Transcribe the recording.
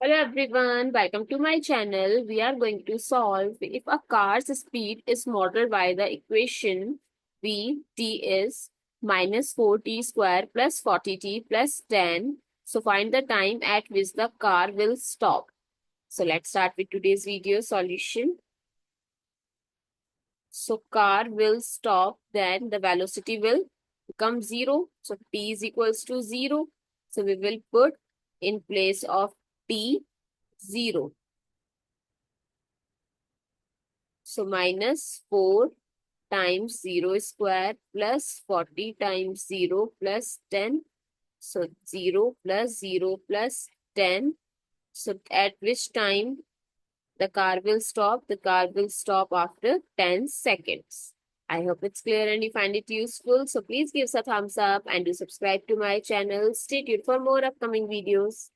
Hello everyone, welcome to my channel. We are going to solve if a car's speed is modeled by the equation Vt is minus 4t square plus 40t plus 10. So find the time at which the car will stop. So let's start with today's video solution. So car will stop, then the velocity will become 0. So t is equals to 0. So we will put in place of t 0. So minus 4 times 0 square plus 40 times 0 plus 10. So 0 plus 0 plus 10. So at which time the car will stop? The car will stop after 10 seconds. I hope it's clear and you find it useful. So please give us a thumbs up and do subscribe to my channel. Stay tuned for more upcoming videos.